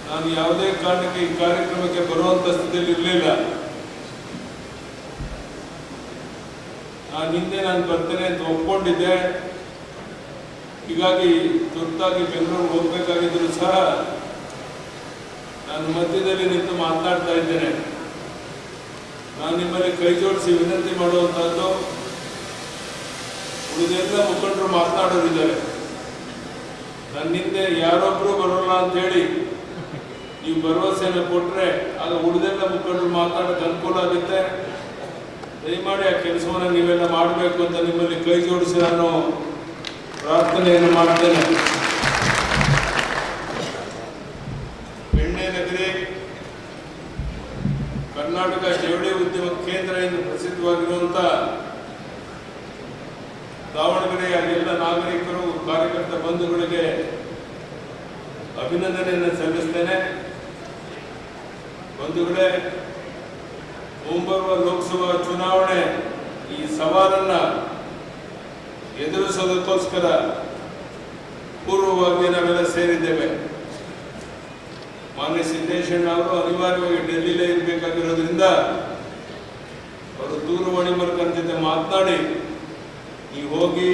ನಾನು ಯಾವುದೇ ಕಾರಣಕ್ಕೆ ಈ ಕಾರ್ಯಕ್ರಮಕ್ಕೆ ಬರುವಂತ ಸ್ಥಿತಿಯಲ್ಲಿ ಇರಲಿಲ್ಲ. ನಾನು ಬರ್ತೇನೆ ಅಂತ ಒಪ್ಕೊಂಡಿದ್ದೆ. ಹೀಗಾಗಿ ತುರ್ತಾಗಿ ಬೆಂಗಳೂರಿಗೆ ಹೋಗ್ಬೇಕಾಗಿದ್ರು ಸಹ ನಾನು ಮಧ್ಯದಲ್ಲಿ ನಿಂತು ಮಾತನಾಡ್ತಾ ಇದ್ದೇನೆ. ನಾನು ನಿಮ್ಮಲ್ಲಿ ಕೈ ಜೋಡಿಸಿ ವಿನಂತಿ ಮಾಡುವಂತಹದ್ದು, ಉಳಿದೆಲ್ಲ ಮುಖಂಡರು ಮಾತನಾಡೋರಿದ್ದಾರೆ. ನನ್ನ ಹಿಂದೆ ಯಾರೊಬ್ರು ಬರೋಲ್ಲ ಅಂತ ಹೇಳಿ ನೀವು ಭರವಸೆಯನ್ನು ಕೊಟ್ಟರೆ ಆಗ ಉಳಿದೆಲ್ಲ ಮುಖಂಡರು ಮಾತಾಡೋಕೆ ಅನುಕೂಲ ಆಗುತ್ತೆ. ದಯಮಾಡಿ ಆ ಕೆಲಸವನ್ನು ನೀವೆಲ್ಲ ಮಾಡಬೇಕು ಅಂತ ನಿಮ್ಮಲ್ಲಿ ಕೈ ಜೋಡಿಸಿ ನಾನು ಪ್ರಾರ್ಥನೆಯನ್ನು ಮಾಡ್ತೇನೆ. ಬೆಣ್ಣೆ ನಗರಿ ಕರ್ನಾಟಕ ಜವಳಿ ಉದ್ಯಮ ಕೇಂದ್ರ ಎಂದು ಪ್ರಸಿದ್ಧವಾಗಿರುವಂಥ ದಾವಣಗೆರೆಯ ಎಲ್ಲ ನಾಗರಿಕರು, ಕಾರ್ಯಕರ್ತ ಬಂಧುಗಳಿಗೆ ಅಭಿನಂದನೆಯನ್ನು ಸಲ್ಲಿಸ್ತೇನೆ. ಬಂಧುಗಳೇ, ಮುಂಬರುವ ಲೋಕಸಭಾ ಚುನಾವಣೆ ಈ ಸವಾಲನ್ನು ಎದುರಿಸೋದಕ್ಕೋಸ್ಕರ ಪೂರ್ವವಾಗಿ ನಾವೆಲ್ಲ ಸೇರಿದ್ದೇವೆ. ಮಾನ್ಯ ಸಿದ್ದೇಶಣ್ಣ ಅವರು ಅನಿವಾರ್ಯವಾಗಿ ಡೆಲ್ಲಿಲೇ ಇರಬೇಕಾಗಿರೋದ್ರಿಂದ ಅವರು ದೂರವಾಣಿ ಮೂಲಕ ಜೊತೆ ಮಾತನಾಡಿ ನೀವು ಹೋಗಿ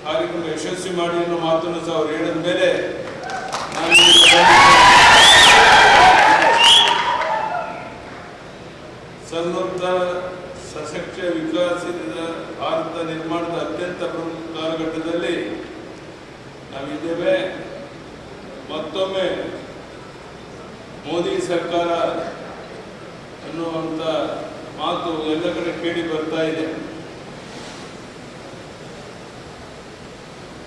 ಕಾರ್ಯಕ್ರಮ ಯಶಸ್ವಿ ಮಾಡಿ ಅನ್ನೋ ಮಾತನ್ನು ಸಹ ಅವರು ಹೇಳಿದ ಮೇಲೆ ಸನ್ನದ್ಧ ಸಶಕ್ತ ವಿಕಸಿತ ಭಾರತ ನಿರ್ಮಾಣದ ಅತ್ಯಂತ ಪ್ರಮುಖ ಕಾಲಘಟ್ಟದಲ್ಲಿ ನಾವಿದ್ದೇವೆ. ಮತ್ತೊಮ್ಮೆ ಮೋದಿ ಸರ್ಕಾರ ಅನ್ನುವಂಥ ಮಾತು ಎಲ್ಲ ಕಡೆ ಕೇಳಿ ಬರ್ತಾ ಇದೆ.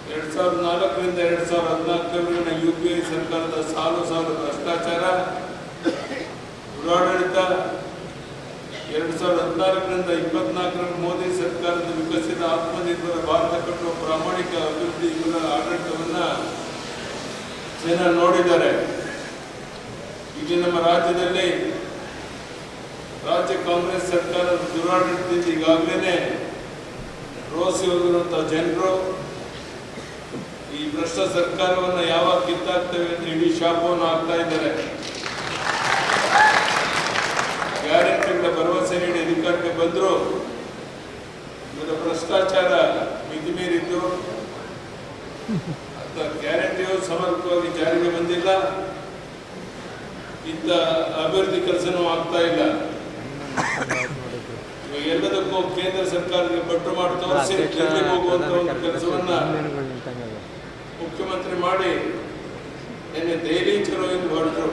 2004ರಿಂದ 2014 UPI ಸರ್ಕಾರದ ಸಾಲು ಭ್ರಷ್ಟಾಚಾರ, ದುರಾಡಳಿತ, 2014ರಿಂದ 2024 ಮೋದಿ ಸರ್ಕಾರದ ವಿಕಸಿತ ಆತ್ಮನಿರ್ಭರ ಭಾರತ ಕಟ್ಟುವ ಪ್ರಾಮಾಣಿಕ ಅಭಿವೃದ್ಧಿ ಆಡಳಿತವನ್ನ ಜನ ನೋಡಿದ್ದಾರೆ. ಈಗ ನಮ್ಮ ರಾಜ್ಯದಲ್ಲಿ ರಾಜ್ಯ ಕಾಂಗ್ರೆಸ್ ಸರ್ಕಾರದ ದುರಾಡಳಿತದಿಂದ ಈಗಾಗಲೇ ರೋಸಿ ಹೋಗಿರುವಂತಹ ಜನರು ಈ ಭ್ರಷ್ಟ ಸರ್ಕಾರವನ್ನು ಯಾವಾಗ ಕಿತ್ತಾಕ್ತೇವೆ ಅಂತ ಇಡೀ ಶಾಪವನ್ನು ಹಾಕ್ತಾ ಇದ್ದಾರೆ. ಗ್ಯಾರಂಟಿಗಳ ಭರವಸೆ ನೀಡಿ ಅಧಿಕಾರಕ್ಕೆ ಬಂದರು, ಇವರ ಭ್ರಷ್ಟಾಚಾರ ಮಿತಿ ಮೀರಿದ್ದು, ಗ್ಯಾರಂಟಿಯು ಸಮರ್ಪಕವಾಗಿ ಜಾರಿಗೆ ಬಂದಿಲ್ಲ, ಇಂಥ ಅಭಿವೃದ್ಧಿ ಕೆಲಸನೂ ಆಗ್ತಾ ಇಲ್ಲ. ಇವಾಗ ಎಲ್ಲದಕ್ಕೂ ಕೇಂದ್ರ ಸರ್ಕಾರಕ್ಕೆ ಪಟ್ಟು ಮಾಡಿ ತೋರಿಸಿ ಡೆಲ್ಲಿಗೆ ಹೋಗುವಂತ ಒಂದು ಕೆಲಸವನ್ನ ಮುಖ್ಯಮಂತ್ರಿ ಮಾಡಿ ನಿನ್ನೆ ದೆಹಲಿ ಚಲೋ ಎಂದು ಹೊರಟರು.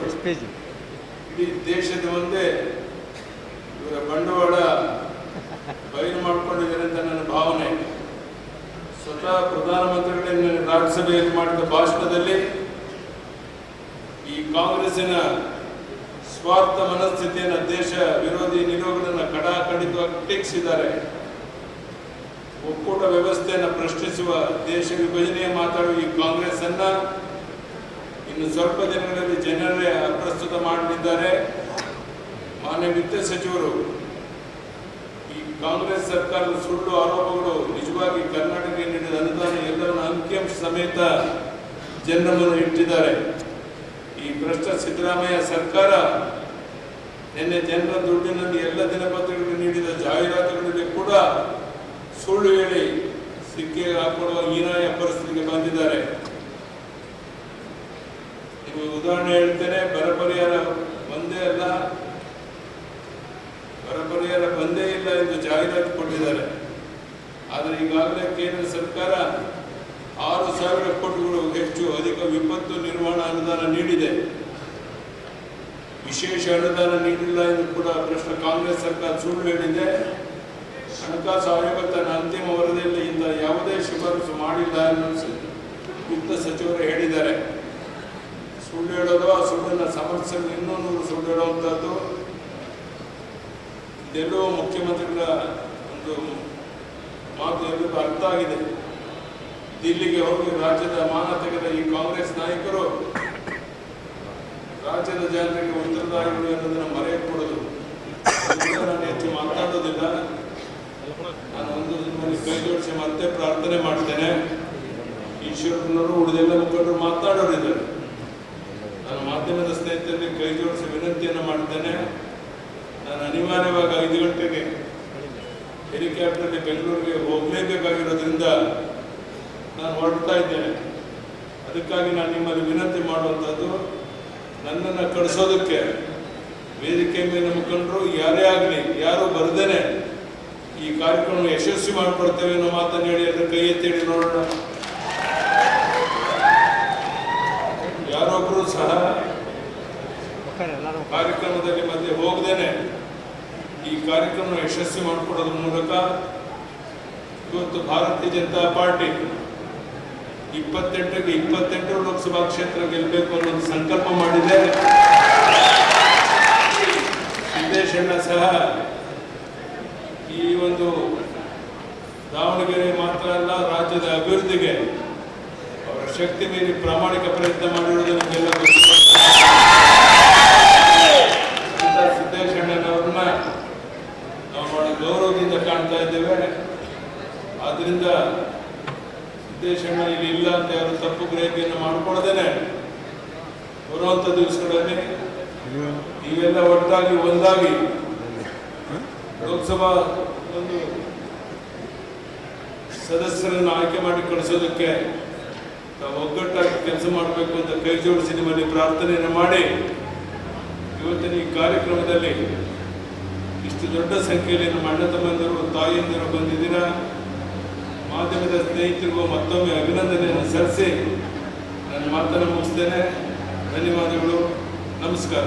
ಇಡೀ ದೇಶದ ಮುಂದೆ ಇವರ ಬಂಡವಾಳ ಬಯಲು ಮಾಡಿಕೊಂಡಿದ್ದಾರೆ ಅಂತ ನನ್ನ ಭಾವನೆ. ಸ್ವತಃ ಪ್ರಧಾನಮಂತ್ರಿಗಳೇ ರಾಜ್ಯಸಭೆಯಲ್ಲಿ ಮಾಡಿದ ಭಾಷಣದಲ್ಲಿ ಈ ಕಾಂಗ್ರೆಸ್ಸಿನ ಸ್ವಾರ್ಥ ಮನಸ್ಥಿತಿಯನ್ನು, ದೇಶ ವಿರೋಧಿ ನಿಲುವುಗಳನ್ನು ಕಡಾಖಂಡಿತವಾಗಿ ಟೀಕಿಸಿದ್ದಾರೆ. ಒಕ್ಕೂಟ ವ್ಯವಸ್ಥೆಯನ್ನು ಪ್ರಶ್ನಿಸುವ, ದೇಶ ವಿಭಜನೆಯ ಮಾತಾಡುವ ಈ ಕಾಂಗ್ರೆಸ್ ಅನ್ನ ಇನ್ನು ಸ್ವಲ್ಪ ದಿನಗಳಲ್ಲಿ ಜನರೇ ಅಪ್ರಸ್ತುತ ಮಾಡಲಿದ್ದಾರೆ. ಮಾನ್ಯ ವಿತ್ತ ಸಚಿವರು, ಈ ಕಾಂಗ್ರೆಸ್ ಸರ್ಕಾರದ ಸುಳ್ಳು ಆರೋಪಗಳು ನಿಜವಾಗಿ ಕರ್ನಾಟಕಕ್ಕೆ ನೀಡಿದ ಅನುದಾನ ಎಲ್ಲವನ್ನು ಅಂಕಿಅಂಶ ಸಮೇತ ಜನರ ಮುಂದೆ ಇಟ್ಟಿದ್ದಾರೆ. ಈ ಭ್ರಷ್ಟ ಸಿದ್ದರಾಮಯ್ಯ ಸರ್ಕಾರ ನಿನ್ನೆ ಜನರ ದುಡ್ಡಿನಲ್ಲಿ ಎಲ್ಲ ದಿನಪತ್ರಿಕೆಗಳು ನೀಡಿದ ಜಾಹೀರಾತುಗಳಲ್ಲಿ ಕೂಡ ಸುಳ್ಳು ಹೇಳಿ ಸಿಕ್ಕಿ ಹಾಕೊಡುವ ಹೀನಾಯ ಪರಿಸ್ಥಿತಿಗೆ ಬಂದಿದ್ದಾರೆ. ನಿಮಗೆ ಉದಾಹರಣೆ ಹೇಳ್ತೇನೆ. ಬರ ಪರಿಹಾರ ಬಂದೇ ಇಲ್ಲ ಎಂದು ಜಾಹೀರಾತು ಕೊಟ್ಟಿದ್ದಾರೆ. ಆದರೆ ಈಗಾಗಲೇ ಕೇಂದ್ರ ಸರ್ಕಾರ 6,000 ಕೋಟಿಗೂ ಹೆಚ್ಚು ಅಧಿಕ ವಿಪತ್ತು ನಿರ್ವಹಣಾ ಅನುದಾನ ನೀಡಿದೆ. ವಿಶೇಷ ಅನುದಾನ ನೀಡಿಲ್ಲ ಎಂದು ಕೂಡ ಭ್ರಷ್ಟ ಕಾಂಗ್ರೆಸ್ ಸರ್ಕಾರ ಸುಳ್ಳು ಹೇಳಿದೆ. ಹಣಕಾಸು ಆಯೋಗ ತನ್ನ ಅಂತಿಮ ವರದಿಯಲ್ಲಿ ಇಂಥ ಯಾವುದೇ ಶಿಫಾರಸು ಮಾಡಿಲ್ಲ ಎಂದು ವಿತ್ತ ಸಚಿವರು ಹೇಳಿದ್ದಾರೆ. ಸುಳ್ಳು ಹೇಳೋದು, ಆ ಸುಳ್ಳನ್ನು ಸಮರ್ಥಿಸಲು ಇನ್ನೂ 100 ಸುಳ್ಳು ಹೇಳುವಂಥದ್ದು. ಇದೆಲ್ಲವೂ ಮುಖ್ಯಮಂತ್ರಿಗಳ ಒಂದು ಮಾತು ಎಲ್ಲರಿಗೂ ಅರ್ಥ ಆಗಿದೆ. ದಿಲ್ಲಿಗೆ ಹೋಗಿ ರಾಜ್ಯದ ಮಾನ ತೆಗೆದ ಈ ಕಾಂಗ್ರೆಸ್ ನಾಯಕರು ರಾಜ್ಯದ ಜನರಿಗೆ ಉತ್ತರದಾಯಿಗಳು ಎನ್ನುವುದನ್ನು ಮರೆಯಕೂಡದು. ನಾನು ಹೆಚ್ಚು ಮಾತಾಡೋದಿಲ್ಲ. ನಾನು ಒಂದು ಕೈ ಜೋಡಿಸಿ ಮತ್ತೆ ಪ್ರಾರ್ಥನೆ ಮಾಡ್ತೇನೆ. ಈಶ್ವರನವರು ಉಳಿದೆಲ್ಲ ಮುಖಂಡರು ಮಾತನಾಡೋರಿದ್ದಾರೆ. ನಾನು ಮಾಧ್ಯಮದ ಸ್ನೇಹಿತರು ಜೋಡಿಸಿ ವಿನಂತಿಯನ್ನು ಮಾಡ್ತೇನೆ. ನಾನು ಅನಿವಾರ್ಯವಾಗಿ 5 ಗಂಟೆಗೆ ಹೆಲಿಕಾಪ್ಟರ್ಗೆ ಬೆಂಗಳೂರಿಗೆ ಹೋಗಲೇಬೇಕಾಗಿರೋದ್ರಿಂದ ನಾನು ಹೊರಡ್ತಾ ಇದ್ದೇನೆ. ಅದಕ್ಕಾಗಿ ನಾನು ನಿಮ್ಮಲ್ಲಿ ವಿನಂತಿ ಮಾಡುವಂಥದ್ದು, ನನ್ನನ್ನು ಕಳಿಸೋದಕ್ಕೆ ವೇದಿಕೆ ಮೇಲೆ ಮುಖಂಡರು ಯಾರೇ ಆಗಲಿ ಯಾರು ಬರ್ದೇನೆ ಈ ಕಾರ್ಯಕ್ರಮ ಯಶಸ್ವಿ ಮಾಡಿಕೊಡ್ತೇವೆ ಅನ್ನೋ ಮಾತನ್ನು ಹೇಳಿ ಅದರ ಕೈ ಎತ್ತೇಳಿ ನೋಡೋಣ. ಯಾರೊಬ್ಬರು ಸಹ ಕಾರ್ಯಕ್ರಮದಲ್ಲಿ ಮಧ್ಯೆ ಹೋಗದೇನೆ ಈ ಕಾರ್ಯಕ್ರಮ ಯಶಸ್ವಿ ಮಾಡಿಕೊಡೋದ್ರ ಮೂಲಕ ಇವತ್ತು ಭಾರತೀಯ ಜನತಾ ಪಾರ್ಟಿ 28ಕ್ಕೆ 28 ಲೋಕಸಭಾ ಕ್ಷೇತ್ರ ಗೆಲ್ಲಬೇಕು ಅನ್ನೋ ಸಂಕಲ್ಪ ಮಾಡಿದೆ. ಸಿದ್ದೇಶಣ್ಣ ಸಹ ಈ ಒಂದು ದಾವಣಗೆರೆ ಮಾತ್ರ ಅಲ್ಲ, ರಾಜ್ಯದ ಅಭಿವೃದ್ಧಿಗೆ ಅವರ ಶಕ್ತಿ ಮೀರಿ ಪ್ರಾಮಾಣಿಕ ಪ್ರಯತ್ನ ಮಾಡಿರುವುದು ನಮಗೆಲ್ಲ ಗೊತ್ತು. ಸಿದ್ದೇಶಣ್ಣನವ್ರನ್ನ ನಾವು ಬಹಳ ಗೌರವದಿಂದ ಕಾಣ್ತಾ ಇದ್ದೇವೆ. ಆದ್ರಿಂದ ಸಿದ್ದೇಶಣ್ಣ ಇಲ್ಲಿ ಇಲ್ಲ ಅಂತ ಯಾರು ತಪ್ಪು ಗ್ರಹಿಕೆಯನ್ನು ಮಾಡಿಕೊಳ್ಳದೇನೆ ಬರುವಂಥ ದಿವಸಗಳಲ್ಲಿ ನೀವೆಲ್ಲ ಒಟ್ಟಾಗಿ ಒಂದಾಗಿ ಲೋಕಸಭಾ ಒಂದು ಸದಸ್ಯರನ್ನು ಆಯ್ಕೆ ಮಾಡಿ ಕಳಿಸೋದಕ್ಕೆ ನಾವು ಒಗ್ಗಟ್ಟಾಗಿ ಕೆಲಸ ಮಾಡಬೇಕು ಅಂತ ಕೈ ಜೋಡಿಸಿ ನಿಮ್ಮಲ್ಲಿ ಪ್ರಾರ್ಥನೆಯನ್ನು ಮಾಡಿ, ಇವತ್ತಿನ ಈ ಕಾರ್ಯಕ್ರಮದಲ್ಲಿ ಇಷ್ಟು ದೊಡ್ಡ ಸಂಖ್ಯೆಯಲ್ಲಿ ನಮ್ಮ ಅಣ್ಣ ತಮ್ಮಂದಿರು ತಾಯಿಯಂದಿರು ಬಂದಿದ್ದೀರಾ. ಮಾಧ್ಯಮದ ಸ್ನೇಹಿತರಿಗೂ ಮತ್ತೊಮ್ಮೆ ಅಭಿನಂದನೆಯನ್ನು ಸಲ್ಲಿಸಿ ನನ್ನ ಮಾತನ್ನು ಮುಗಿಸ್ತೇನೆ. ಧನ್ಯವಾದಗಳು. ನಮಸ್ಕಾರ.